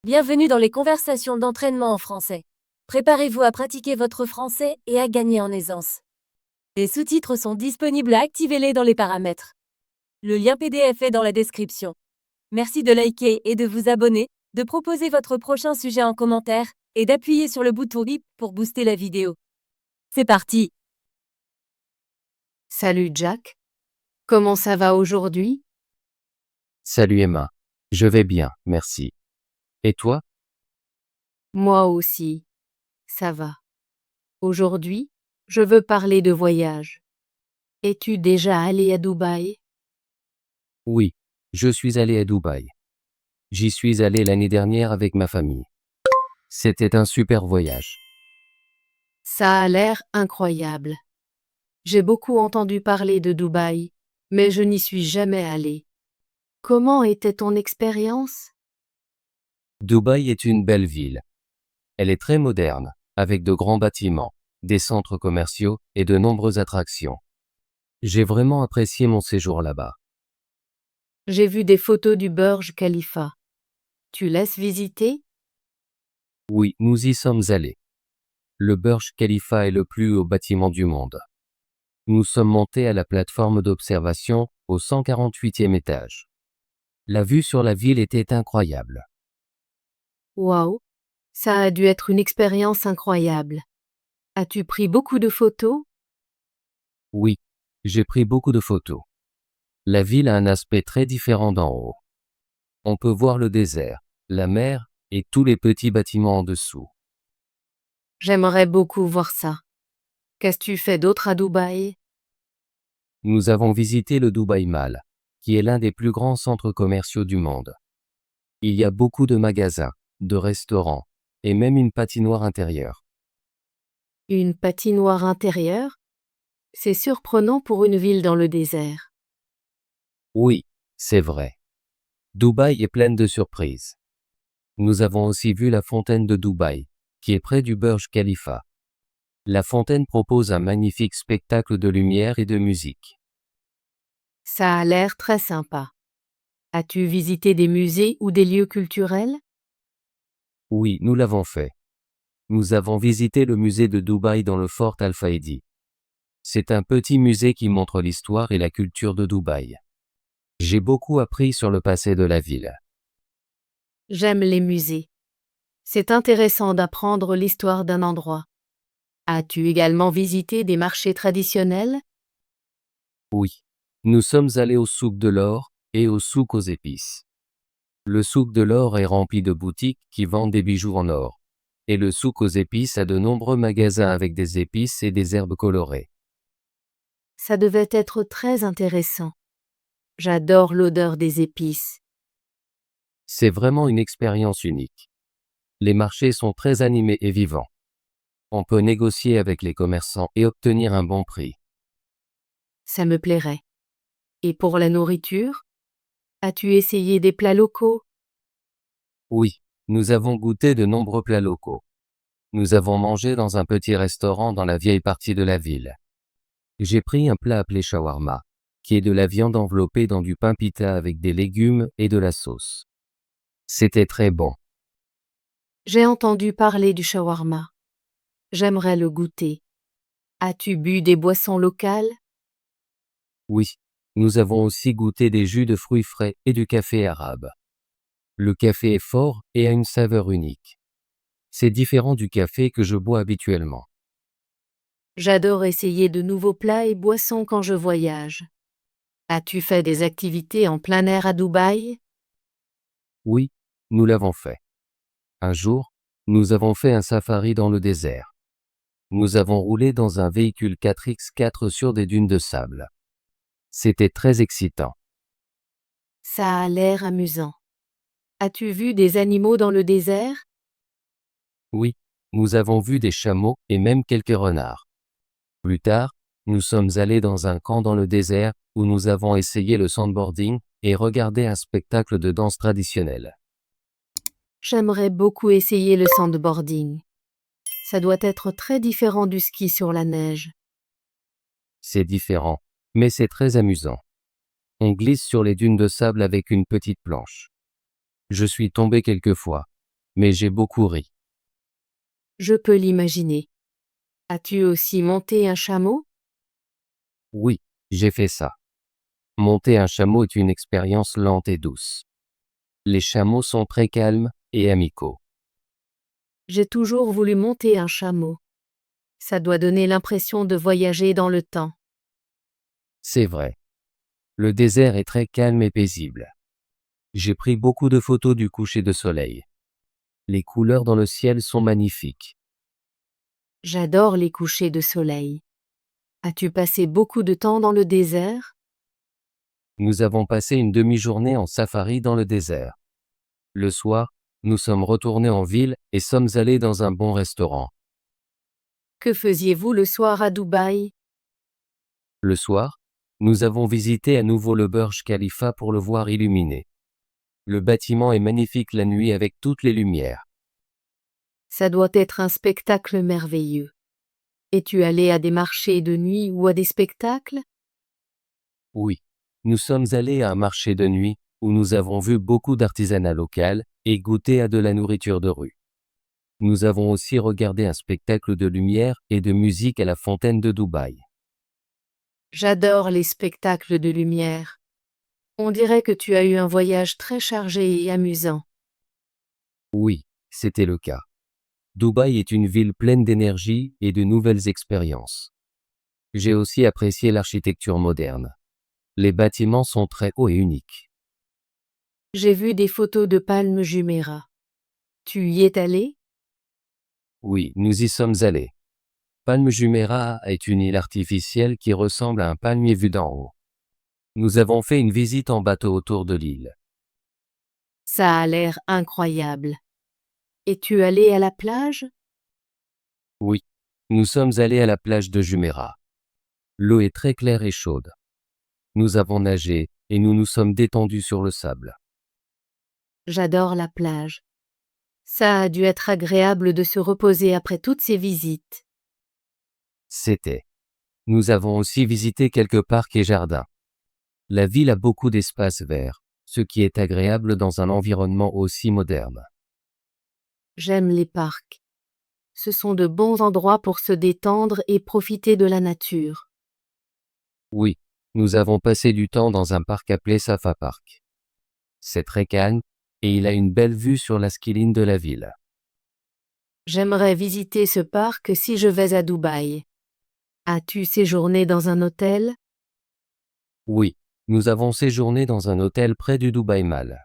Bienvenue dans les conversations d'entraînement en français. Préparez-vous à pratiquer votre français et à gagner en aisance. Les sous-titres sont disponibles, activez-les dans les paramètres. Le lien PDF est dans la description. Merci de liker et de vous abonner, de proposer votre prochain sujet en commentaire et d'appuyer sur le bouton bip pour booster la vidéo. C'est parti! Salut Jack. Comment ça va aujourd'hui? Salut Emma. Je vais bien, merci. Et toi? Moi aussi. Ça va. Aujourd'hui, je veux parler de voyage. Es-tu déjà allé à Dubaï? Oui, je suis allé à Dubaï. J'y suis allé l'année dernière avec ma famille. C'était un super voyage. Ça a l'air incroyable. J'ai beaucoup entendu parler de Dubaï, mais je n'y suis jamais allé. Comment était ton expérience? Dubaï est une belle ville. Elle est très moderne, avec de grands bâtiments, des centres commerciaux et de nombreuses attractions. J'ai vraiment apprécié mon séjour là-bas. J'ai vu des photos du Burj Khalifa. Tu laisses visiter? Oui, nous y sommes allés. Le Burj Khalifa est le plus haut bâtiment du monde. Nous sommes montés à la plateforme d'observation au 148e étage. La vue sur la ville était incroyable. Waouh! Ça a dû être une expérience incroyable. As-tu pris beaucoup de photos? Oui, j'ai pris beaucoup de photos. La ville a un aspect très différent d'en haut. On peut voir le désert, la mer et tous les petits bâtiments en dessous. J'aimerais beaucoup voir ça. Qu'est-ce que tu fais d'autre à Dubaï? Nous avons visité le Dubai Mall, qui est l'un des plus grands centres commerciaux du monde. Il y a beaucoup de magasins, de restaurants et même une patinoire intérieure. Une patinoire intérieure? C'est surprenant pour une ville dans le désert. Oui, c'est vrai. Dubaï est pleine de surprises. Nous avons aussi vu la fontaine de Dubaï, qui est près du Burj Khalifa. La fontaine propose un magnifique spectacle de lumière et de musique. Ça a l'air très sympa. As-tu visité des musées ou des lieux culturels? Oui, nous l'avons fait. Nous avons visité le musée de Dubaï dans le fort Al Fahidi. C'est un petit musée qui montre l'histoire et la culture de Dubaï. J'ai beaucoup appris sur le passé de la ville. J'aime les musées. C'est intéressant d'apprendre l'histoire d'un endroit. As-tu également visité des marchés traditionnels? Oui, nous sommes allés au souk de l'or et au souk aux épices. Le souk de l'or est rempli de boutiques qui vendent des bijoux en or. Et le souk aux épices a de nombreux magasins avec des épices et des herbes colorées. Ça devait être très intéressant. J'adore l'odeur des épices. C'est vraiment une expérience unique. Les marchés sont très animés et vivants. On peut négocier avec les commerçants et obtenir un bon prix. Ça me plairait. Et pour la nourriture? As-tu essayé des plats locaux? Oui, nous avons goûté de nombreux plats locaux. Nous avons mangé dans un petit restaurant dans la vieille partie de la ville. J'ai pris un plat appelé shawarma, qui est de la viande enveloppée dans du pain pita avec des légumes et de la sauce. C'était très bon. J'ai entendu parler du shawarma. J'aimerais le goûter. As-tu bu des boissons locales? Oui, nous avons aussi goûté des jus de fruits frais et du café arabe. Le café est fort et a une saveur unique. C'est différent du café que je bois habituellement. J'adore essayer de nouveaux plats et boissons quand je voyage. As-tu fait des activités en plein air à Dubaï? Oui, nous l'avons fait. Un jour, nous avons fait un safari dans le désert. Nous avons roulé dans un véhicule 4x4 sur des dunes de sable. C'était très excitant. Ça a l'air amusant. As-tu vu des animaux dans le désert? Oui, nous avons vu des chameaux et même quelques renards. Plus tard, nous sommes allés dans un camp dans le désert où nous avons essayé le sandboarding et regardé un spectacle de danse traditionnelle. J'aimerais beaucoup essayer le sandboarding. Ça doit être très différent du ski sur la neige. C'est différent, mais c'est très amusant. On glisse sur les dunes de sable avec une petite planche. Je suis tombé quelques fois, mais j'ai beaucoup ri. Je peux l'imaginer. As-tu aussi monté un chameau? Oui, j'ai fait ça. Monter un chameau est une expérience lente et douce. Les chameaux sont très calmes et amicaux. J'ai toujours voulu monter un chameau. Ça doit donner l'impression de voyager dans le temps. C'est vrai. Le désert est très calme et paisible. J'ai pris beaucoup de photos du coucher de soleil. Les couleurs dans le ciel sont magnifiques. J'adore les couchers de soleil. As-tu passé beaucoup de temps dans le désert? Nous avons passé une demi-journée en safari dans le désert. Le soir, nous sommes retournés en ville et sommes allés dans un bon restaurant. Que faisiez-vous le soir à Dubaï? Le soir, nous avons visité à nouveau le Burj Khalifa pour le voir illuminé. Le bâtiment est magnifique la nuit avec toutes les lumières. Ça doit être un spectacle merveilleux. Es-tu allé à des marchés de nuit ou à des spectacles? Oui, nous sommes allés à un marché de nuit où nous avons vu beaucoup d'artisanat local et goûté à de la nourriture de rue. Nous avons aussi regardé un spectacle de lumière et de musique à la fontaine de Dubaï. J'adore les spectacles de lumière. On dirait que tu as eu un voyage très chargé et amusant. Oui, c'était le cas. Dubaï est une ville pleine d'énergie et de nouvelles expériences. J'ai aussi apprécié l'architecture moderne. Les bâtiments sont très hauts et uniques. J'ai vu des photos de Palm Jumeirah. Tu y es allé? Oui, nous y sommes allés. Palm Jumeirah est une île artificielle qui ressemble à un palmier vu d'en haut. Nous avons fait une visite en bateau autour de l'île. Ça a l'air incroyable. Es-tu allé à la plage? Oui, nous sommes allés à la plage de Jumeirah. L'eau est très claire et chaude. Nous avons nagé et nous nous sommes détendus sur le sable. J'adore la plage. Ça a dû être agréable de se reposer après toutes ces visites. C'était. Nous avons aussi visité quelques parcs et jardins. La ville a beaucoup d'espaces verts, ce qui est agréable dans un environnement aussi moderne. J'aime les parcs. Ce sont de bons endroits pour se détendre et profiter de la nature. Oui, nous avons passé du temps dans un parc appelé Safa Park. C'est très calme, et il a une belle vue sur la skyline de la ville. J'aimerais visiter ce parc si je vais à Dubaï. As-tu séjourné dans un hôtel? Oui, nous avons séjourné dans un hôtel près du Dubai Mall.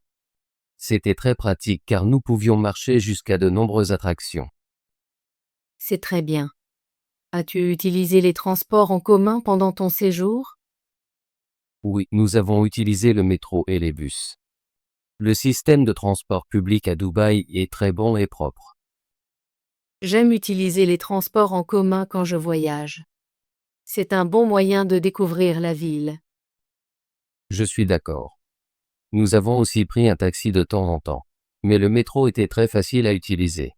C'était très pratique car nous pouvions marcher jusqu'à de nombreuses attractions. C'est très bien. As-tu utilisé les transports en commun pendant ton séjour? Oui, nous avons utilisé le métro et les bus. Le système de transport public à Dubaï est très bon et propre. J'aime utiliser les transports en commun quand je voyage. C'est un bon moyen de découvrir la ville. Je suis d'accord. Nous avons aussi pris un taxi de temps en temps, mais le métro était très facile à utiliser.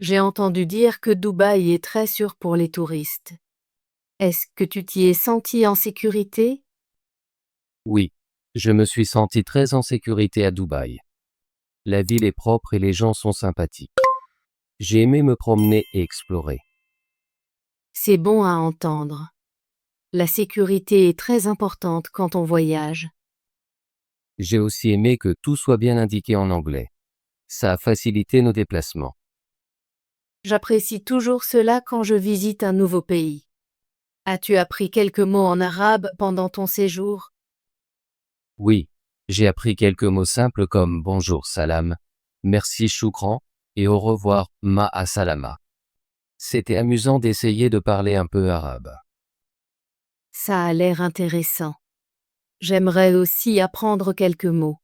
J'ai entendu dire que Dubaï est très sûr pour les touristes. Est-ce que tu t'y es senti en sécurité? Oui, je me suis senti très en sécurité à Dubaï. La ville est propre et les gens sont sympathiques. J'ai aimé me promener et explorer. C'est bon à entendre. La sécurité est très importante quand on voyage. J'ai aussi aimé que tout soit bien indiqué en anglais. Ça a facilité nos déplacements. J'apprécie toujours cela quand je visite un nouveau pays. As-tu appris quelques mots en arabe pendant ton séjour? Oui, j'ai appris quelques mots simples comme bonjour salam, merci choukran et au revoir ma salama. C'était amusant d'essayer de parler un peu arabe. Ça a l'air intéressant. J'aimerais aussi apprendre quelques mots.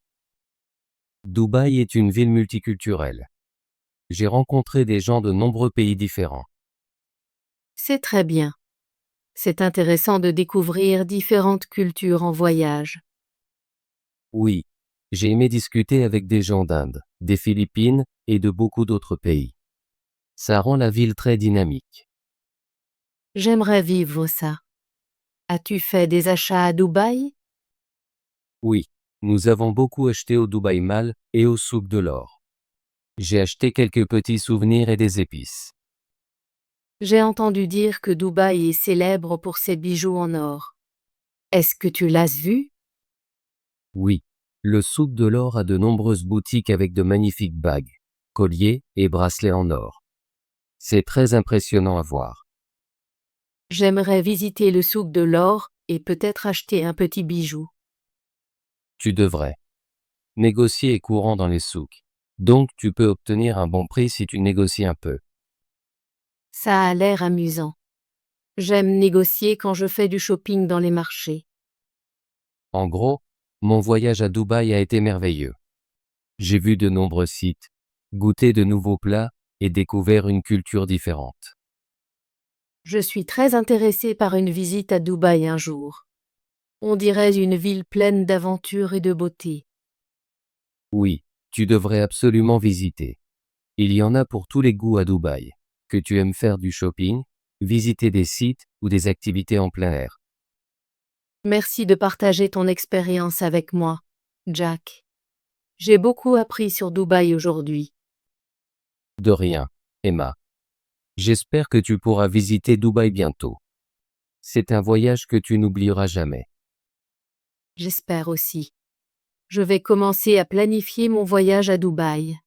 Dubaï est une ville multiculturelle. J'ai rencontré des gens de nombreux pays différents. C'est très bien. C'est intéressant de découvrir différentes cultures en voyage. Oui, j'ai aimé discuter avec des gens d'Inde, des Philippines et de beaucoup d'autres pays. Ça rend la ville très dynamique. J'aimerais vivre ça. As-tu fait des achats à Dubaï? Oui, nous avons beaucoup acheté au Dubai Mall et au souk de l'or. J'ai acheté quelques petits souvenirs et des épices. J'ai entendu dire que Dubaï est célèbre pour ses bijoux en or. Est-ce que tu l'as vu? Oui, le souk de l'or a de nombreuses boutiques avec de magnifiques bagues, colliers et bracelets en or. C'est très impressionnant à voir. J'aimerais visiter le souk de l'or et peut-être acheter un petit bijou. Tu devrais. Négocier est courant dans les souks. Donc tu peux obtenir un bon prix si tu négocies un peu. Ça a l'air amusant. J'aime négocier quand je fais du shopping dans les marchés. En gros, mon voyage à Dubaï a été merveilleux. J'ai vu de nombreux sites, goûté de nouveaux plats et découvert une culture différente. Je suis très intéressée par une visite à Dubaï un jour. On dirait une ville pleine d'aventures et de beauté. Oui, tu devrais absolument visiter. Il y en a pour tous les goûts à Dubaï. Que tu aimes faire du shopping, visiter des sites ou des activités en plein air. Merci de partager ton expérience avec moi, Jack. J'ai beaucoup appris sur Dubaï aujourd'hui. De rien, Emma. J'espère que tu pourras visiter Dubaï bientôt. C'est un voyage que tu n'oublieras jamais. J'espère aussi. Je vais commencer à planifier mon voyage à Dubaï.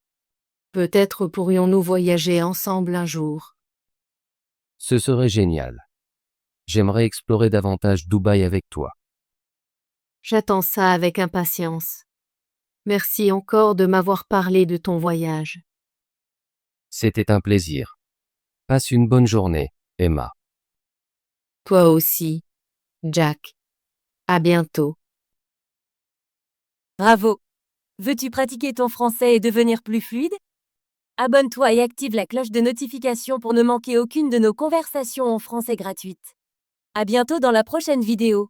Peut-être pourrions-nous voyager ensemble un jour. Ce serait génial. J'aimerais explorer davantage Dubaï avec toi. J'attends ça avec impatience. Merci encore de m'avoir parlé de ton voyage. C'était un plaisir. Passe une bonne journée, Emma. Toi aussi, Jack. À bientôt. Bravo! Veux-tu pratiquer ton français et devenir plus fluide? Abonne-toi et active la cloche de notification pour ne manquer aucune de nos conversations en français gratuites. À bientôt dans la prochaine vidéo.